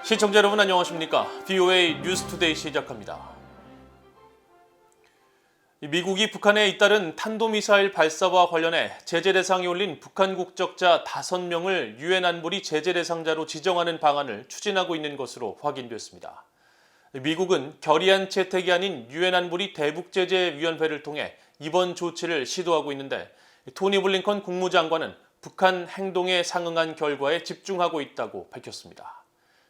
시청자 여러분 안녕하십니까? VOA 뉴스투데이 시작합니다. 미국이 북한에 잇따른 탄도미사일 발사와 관련해 제재 대상에 올린 북한 국적자 5명을 유엔 안보리 제재 대상자로 지정하는 방안을 추진하고 있는 것으로 확인됐습니다. 미국은 결의안 채택이 아닌 유엔 안보리 대북제재위원회를 통해 이번 조치를 시도하고 있는데 토니 블링컨 국무장관은 북한 행동에 상응한 결과에 집중하고 있다고 밝혔습니다.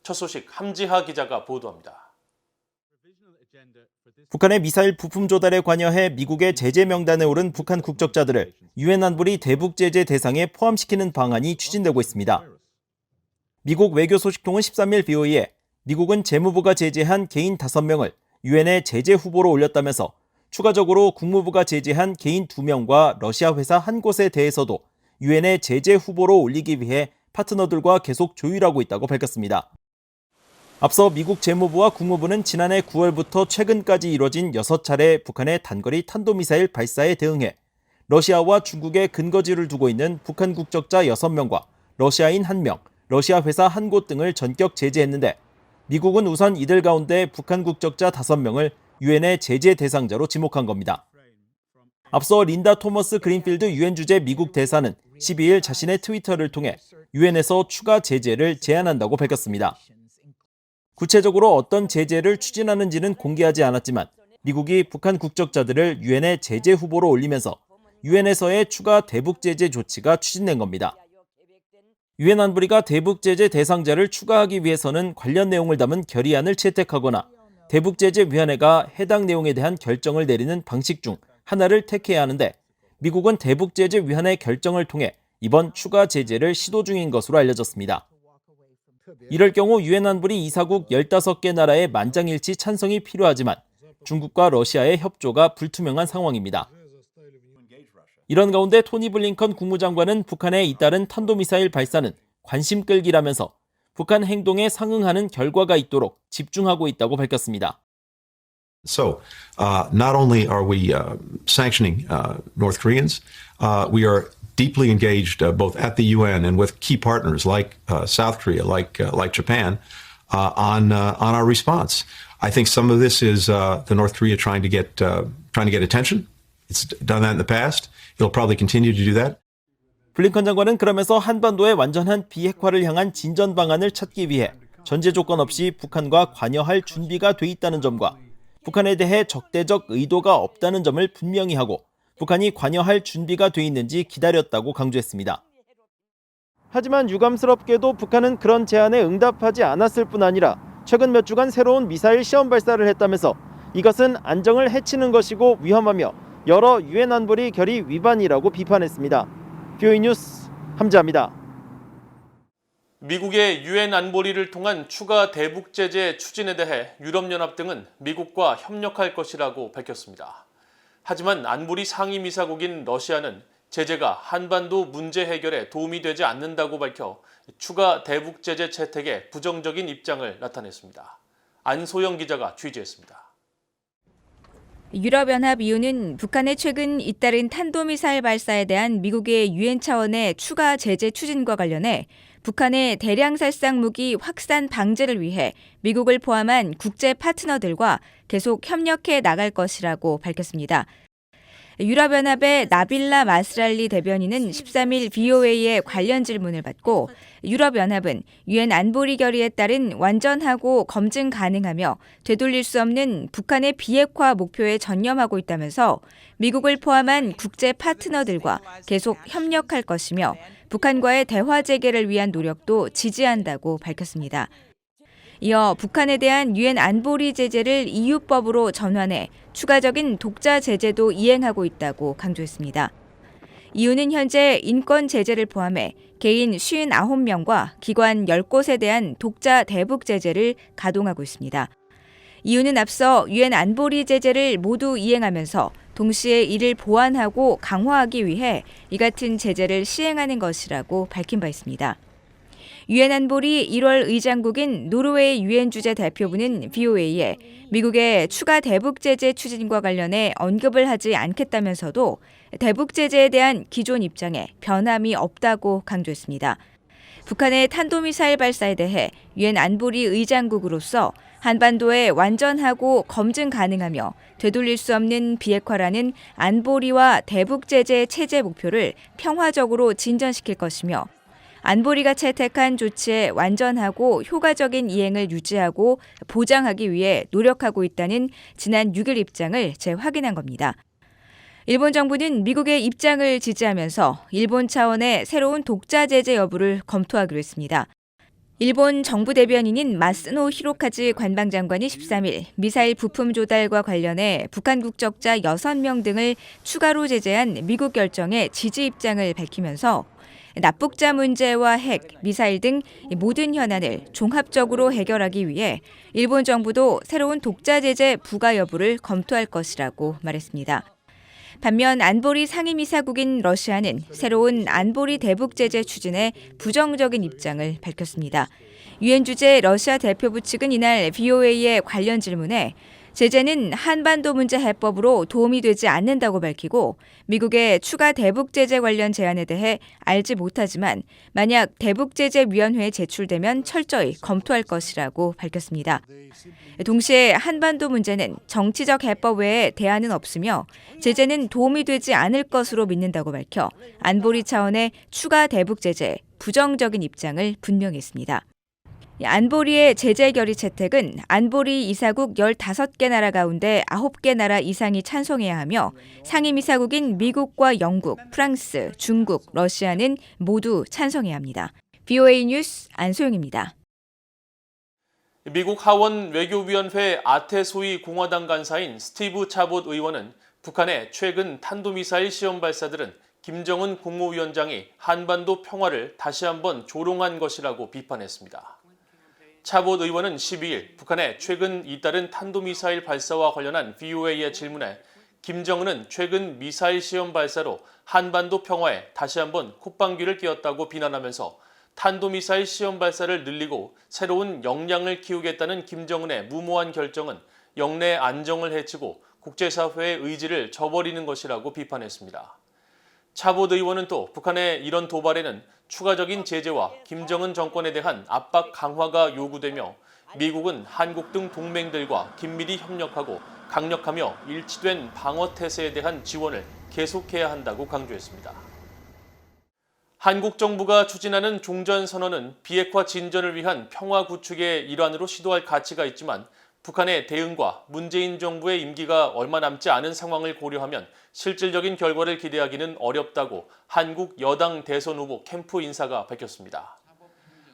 첫 소식 함지하 기자가 보도합니다. 북한의 미사일 부품 조달에 관여해 미국의 제재 명단에 오른 북한 국적자들을 유엔 안보리 대북 제재 대상에 포함시키는 방안이 추진되고 있습니다. 미국 외교소식통은 13일 BOE에 미국은 재무부가 제재한 개인 5명을 유엔의 제재 후보로 올렸다면서 추가적으로 국무부가 제재한 개인 2명과 러시아 회사 한 곳에 대해서도 유엔의 제재 후보로 올리기 위해 파트너들과 계속 조율하고 있다고 밝혔습니다. 앞서 미국 재무부와 국무부는 지난해 9월부터 최근까지 이뤄진 6차례 북한의 단거리 탄도미사일 발사에 대응해 러시아와 중국에 근거지를 두고 있는 북한 국적자 6명과 러시아인 1명, 러시아 회사 한 곳 등을 전격 제재했는데 미국은 우선 이들 가운데 북한 국적자 5명을 유엔의 제재 대상자로 지목한 겁니다. 앞서 린다 토머스 그린필드 유엔 주재 미국 대사는 12일 자신의 트위터를 통해 유엔에서 추가 제재를 제안한다고 밝혔습니다. 구체적으로 어떤 제재를 추진하는지는 공개하지 않았지만 미국이 북한 국적자들을 유엔의 제재 후보로 올리면서 유엔에서의 추가 대북 제재 조치가 추진된 겁니다. 유엔 안보리가 대북 제재 대상자를 추가하기 위해서는 관련 내용을 담은 결의안을 채택하거나 대북 제재 위원회가 해당 내용에 대한 결정을 내리는 방식 중 하나를 택해야 하는데 미국은 대북 제재 위원회 결정을 통해 이번 추가 제재를 시도 중인 것으로 알려졌습니다. 이럴 경우 유엔 안보리 이사국 15개 나라의 만장일치 찬성이 필요하지만 중국과 러시아의 협조가 불투명한 상황입니다. 이런 가운데 토니 블링컨 국무장관은 북한에 잇따른 탄도미사일 발사는 관심 끌기라면서 북한 행동에 상응하는 결과가 있도록 집중하고 있다고 밝혔습니다. So, not only are we sanctioning North Koreans, we are deeply engaged both at the UN and with key partners like South Korea, like Japan, on our response. I think some of this is the North Korea trying to get attention. It's done that in the past. It'll probably continue to do that. 블링컨 장관은 그러면서 한반도의 완전한 비핵화를 향한 진전 방안을 찾기 위해 전제 조건 없이 북한과 관여할 준비가 돼 있다는 점과 북한에 대해 적대적 의도가 없다는 점을 분명히 하고 북한이 관여할 준비가 돼 있는지 기다렸다고 강조했습니다. 하지만 유감스럽게도 북한은 그런 제안에 응답하지 않았을 뿐 아니라 최근 몇 주간 새로운 미사일 시험 발사를 했다면서 이것은 안정을 해치는 것이고 위험하며 여러 유엔 안보리 결의 위반이라고 비판했습니다. BOE 뉴스 함지하입니다. 미국의 유엔 안보리를 통한 추가 대북 제재 추진에 대해 유럽연합 등은 미국과 협력할 것이라고 밝혔습니다. 하지만 안보리 상임이사국인 러시아는 제재가 한반도 문제 해결에 도움이 되지 않는다고 밝혀 추가 대북 제재 채택에 부정적인 입장을 나타냈습니다. 안소영 기자가 취재했습니다. 유럽연합 EU는 북한의 최근 잇따른 탄도미사일 발사에 대한 미국의 유엔 차원의 추가 제재 추진과 관련해 북한의 대량 살상 무기 확산 방지를 위해 미국을 포함한 국제 파트너들과 계속 협력해 나갈 것이라고 밝혔습니다. 유럽연합의 나빌라 마스랄리 대변인은 13일 BOA의 관련 질문을 받고 유럽연합은 유엔 안보리 결의에 따른 완전하고 검증 가능하며 되돌릴 수 없는 북한의 비핵화 목표에 전념하고 있다면서 미국을 포함한 국제 파트너들과 계속 협력할 것이며 북한과의 대화 재개를 위한 노력도 지지한다고 밝혔습니다. 이어 북한에 대한 유엔 안보리 제재를 EU법으로 전환해 추가적인 독자 제재도 이행하고 있다고 강조했습니다. EU는 현재 인권 제재를 포함해 개인 59명과 기관 10곳에 대한 독자 대북 제재를 가동하고 있습니다. EU는 앞서 유엔 안보리 제재를 모두 이행하면서 동시에 이를 보완하고 강화하기 위해 이 같은 제재를 시행하는 것이라고 밝힌 바 있습니다. 유엔 안보리 1월 의장국인 노르웨이 유엔 주재 대표부는 BOA에 미국의 추가 대북 제재 추진과 관련해 언급을 하지 않겠다면서도 대북 제재에 대한 기존 입장에 변함이 없다고 강조했습니다. 북한의 탄도미사일 발사에 대해 유엔 안보리 의장국으로서 한반도에 완전하고 검증 가능하며 되돌릴 수 없는 비핵화라는 안보리와 대북 제재 체제 목표를 평화적으로 진전시킬 것이며 안보리가 채택한 조치의 완전하고 효과적인 이행을 유지하고 보장하기 위해 노력하고 있다는 지난 6일 입장을 재확인한 겁니다. 일본 정부는 미국의 입장을 지지하면서 일본 차원의 새로운 독자 제재 여부를 검토하기로 했습니다. 일본 정부 대변인인 마스노 히로카즈 관방장관이 13일 미사일 부품 조달과 관련해 북한 국적자 6명 등을 추가로 제재한 미국 결정에 지지 입장을 밝히면서 납북자 문제와 핵, 미사일 등 모든 현안을 종합적으로 해결하기 위해 일본 정부도 새로운 독자 제재 부과 여부를 검토할 것이라고 말했습니다. 반면 안보리 상임이사국인 러시아는 새로운 안보리 대북 제재 추진에 부정적인 입장을 밝혔습니다. 유엔 주재 러시아 대표부 측은 이날 VOA의 관련 질문에 제재는 한반도 문제 해법으로 도움이 되지 않는다고 밝히고 미국의 추가 대북 제재 관련 제안에 대해 알지 못하지만 만약 대북 제재 위원회에 제출되면 철저히 검토할 것이라고 밝혔습니다. 동시에 한반도 문제는 정치적 해법 외에 대안은 없으며 제재는 도움이 되지 않을 것으로 믿는다고 밝혀 안보리 차원의 추가 대북 제재에 부정적인 입장을 분명히 했습니다. 안보리의 제재 결의 채택은 안보리 이사국 15개 나라 가운데 9개 나라 이상이 찬성해야 하며 상임이사국인 미국과 영국, 프랑스, 중국, 러시아는 모두 찬성해야 합니다. VOA 뉴스 안소영입니다. 미국 하원 외교위원회 아테소이 공화당 간사인 스티브 차봇 의원은 북한의 최근 탄도미사일 시험 발사들은 김정은 국무위원장이 한반도 평화를 다시 한번 조롱한 것이라고 비판했습니다. 차봇 의원은 12일 북한의 최근 잇따른 탄도미사일 발사와 관련한 VOA의 질문에 김정은은 최근 미사일 시험 발사로 한반도 평화에 다시 한번 콧방귀를 뀌었다고 비난하면서 탄도미사일 시험 발사를 늘리고 새로운 역량을 키우겠다는 김정은의 무모한 결정은 영내 안정을 해치고 국제사회의 의지를 저버리는 것이라고 비판했습니다. 차봇 의원은 또 북한의 이런 도발에는 추가적인 제재와 김정은 정권에 대한 압박 강화가 요구되며 미국은 한국 등 동맹들과 긴밀히 협력하고 강력하며 일치된 방어 태세에 대한 지원을 계속해야 한다고 강조했습니다. 한국 정부가 추진하는 종전선언은 비핵화 진전을 위한 평화 구축의 일환으로 시도할 가치가 있지만 북한의 대응과 문재인 정부의 임기가 얼마 남지 않은 상황을 고려하면 실질적인 결과를 기대하기는 어렵다고 한국 여당 대선 후보 캠프 인사가 밝혔습니다.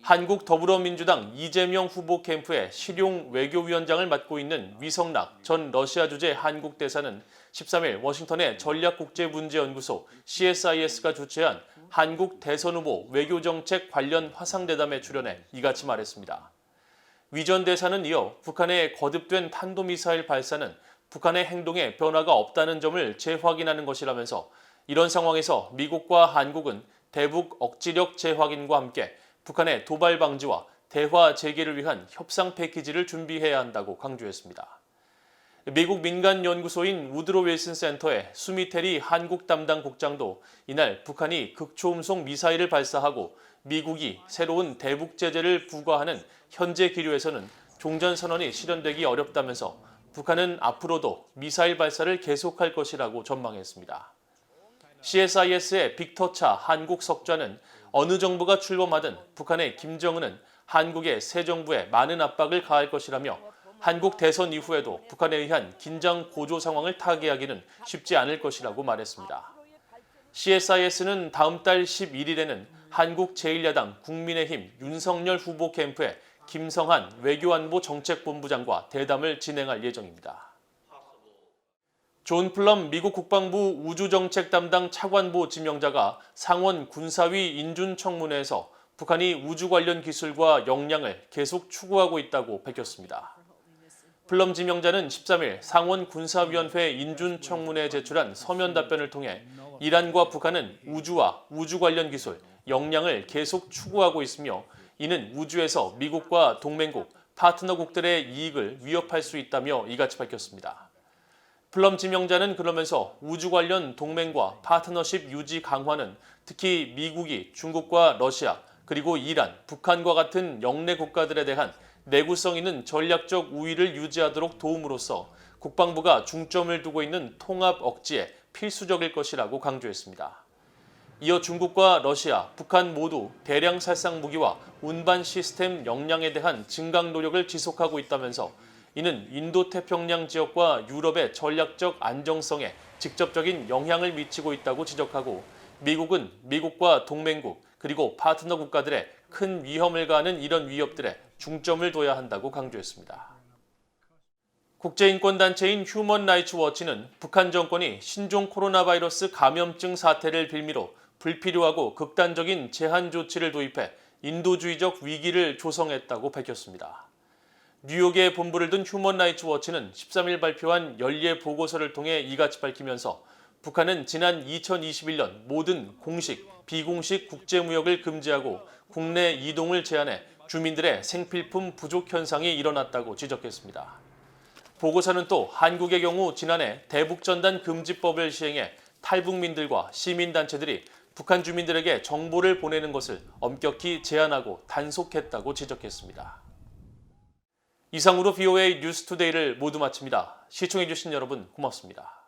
한국 더불어민주당 이재명 후보 캠프의 실용 외교위원장을 맡고 있는 위성락 전 러시아 주재 한국 대사는 13일 워싱턴의 전략국제문제연구소 CSIS가 주최한 한국 대선 후보 외교정책 관련 화상대담에 출연해 이같이 말했습니다. 위 전 대사는 이어 북한의 거듭된 탄도미사일 발사는 북한의 행동에 변화가 없다는 점을 재확인하는 것이라면서 이런 상황에서 미국과 한국은 대북 억지력 재확인과 함께 북한의 도발 방지와 대화 재개를 위한 협상 패키지를 준비해야 한다고 강조했습니다. 미국 민간연구소인 우드로 윌슨 센터의 수미테리 한국 담당 국장도 이날 북한이 극초음속 미사일을 발사하고 미국이 새로운 대북 제재를 부과하는 현재 기류에서는 종전선언이 실현되기 어렵다면서 북한은 앞으로도 미사일 발사를 계속할 것이라고 전망했습니다. CSIS의 빅터차 한국 석좌는 어느 정부가 출범하든 북한의 김정은은 한국의 새 정부에 많은 압박을 가할 것이라며 한국 대선 이후에도 북한에 의한 긴장 고조 상황을 타개하기는 쉽지 않을 것이라고 말했습니다. CSIS는 다음 달 11일에는 한국 제1야당 국민의힘 윤석열 후보 캠프에 김성한 외교안보 정책본부장과 대담을 진행할 예정입니다. 존 플럼 미국 국방부 우주정책 담당 차관보 지명자가 상원 군사위 인준청문회에서 북한이 우주 관련 기술과 역량을 계속 추구하고 있다고 밝혔습니다. 플럼 지명자는 13일 상원 군사위원회 인준청문회에 제출한 서면 답변을 통해 이란과 북한은 우주와 우주 관련 기술, 역량을 계속 추구하고 있으며 이는 우주에서 미국과 동맹국, 파트너국들의 이익을 위협할 수 있다며 이같이 밝혔습니다. 플럼 지명자는 그러면서 우주 관련 동맹과 파트너십 유지 강화는 특히 미국이 중국과 러시아, 그리고 이란, 북한과 같은 영내 국가들에 대한 내구성 있는 전략적 우위를 유지하도록 도움으로써 국방부가 중점을 두고 있는 통합 억지에 필수적일 것이라고 강조했습니다. 이어 중국과 러시아, 북한 모두 대량 살상 무기와 운반 시스템 역량에 대한 증강 노력을 지속하고 있다면서 이는 인도태평양 지역과 유럽의 전략적 안정성에 직접적인 영향을 미치고 있다고 지적하고 미국은 미국과 동맹국 그리고 파트너 국가들의 큰 위험을 가하는 이런 위협들에 중점을 둬야 한다고 강조했습니다. 국제인권단체인 휴먼 라이츠 워치는 북한 정권이 신종 코로나 바이러스 감염증 사태를 빌미로 불필요하고 극단적인 제한 조치를 도입해 인도주의적 위기를 조성했다고 밝혔습니다. 뉴욕에 본부를 둔 휴먼 라이츠 워치는 13일 발표한 연례 보고서를 통해 이같이 밝히면서 북한은 지난 2021년 모든 공식, 비공식 국제무역을 금지하고 국내 이동을 제한해 주민들의 생필품 부족 현상이 일어났다고 지적했습니다. 보고서는 또 한국의 경우 지난해 대북전단 금지법을 시행해 탈북민들과 시민단체들이 북한 주민들에게 정보를 보내는 것을 엄격히 제한하고 단속했다고 지적했습니다. 이상으로 VOA 뉴스투데이를 모두 마칩니다. 시청해주신 여러분 고맙습니다.